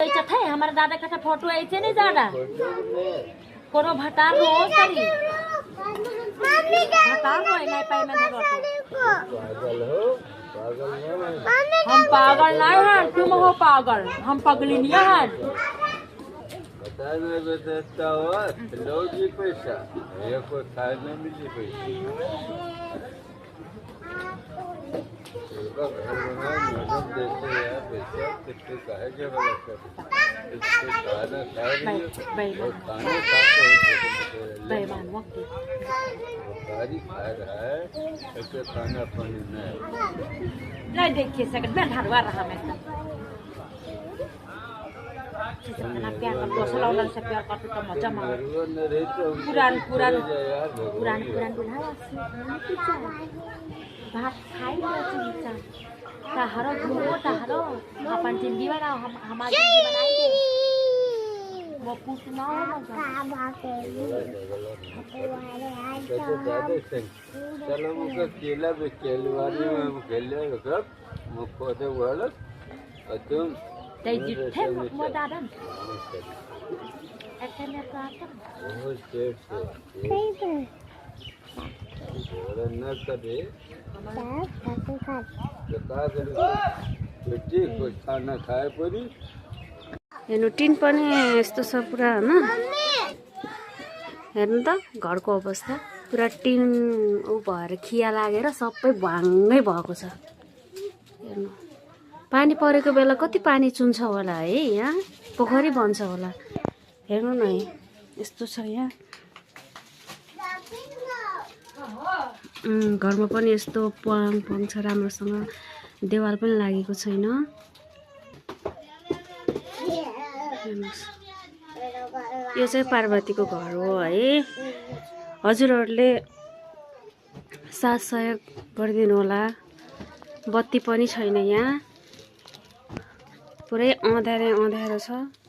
थे हमारे दादा का फोटो ऐसे नहीं ज्यादा कोनो भटार हो सरी भटार हो नहीं पाई मैंने पागल हो पागल नहीं हम पागल नहीं हैं तुम हो पागल हम पगली नहीं हैं बता मैं बताता हो लो जी पैसा ये को खाए में मिली पैसा घर बनाए मैडम देते यार पैसा कितने काहे के खाना खाए और खाने खाते बेईमान वक्त गाड़ी खा रहा है ऐसे खाना पानी नहीं देखिए सेकंड में ढरवा रहा मैं कितना प्यार कर दोस्त लोग से प्यार करते तो मजा मार पुरान दुल्हा भात खाई तो टहरो घूमो टहरो अपन जिंदगी बनाओ हम हमारी जिंदगी बनाएंगे वो पूछना चलो मुझे केला भी केलवानी में खेले सब मुझको तो वाला तुम they did take more than ऐसे में प्राप्त बहुत देर से न करे बेटी कुछ खाना खाए पड़ी हेर्नु टिन पनि यस्तो छ पुरा हैन हेर्नु त घरको अवस्था पुरा टिन उ भएर खिया लागेर सबै भाङ्गै भएको छ हेर्नु पानी परेको बेला कति पानी चुन्छ होला है यहाँ पोखरी बन्छ होला हेर्नु न यस्तो छ यहाँ घरमा पनि यस्तो पलङ छ राम्रोसँग देवाल पनि लागेको छैन यो चाहिँ पार्वतीको घर हो है हजुरहरूले साथ सहयोग गरिदिनु होला बत्ती पनि छैन यहाँ पुरै अँध्यारो छ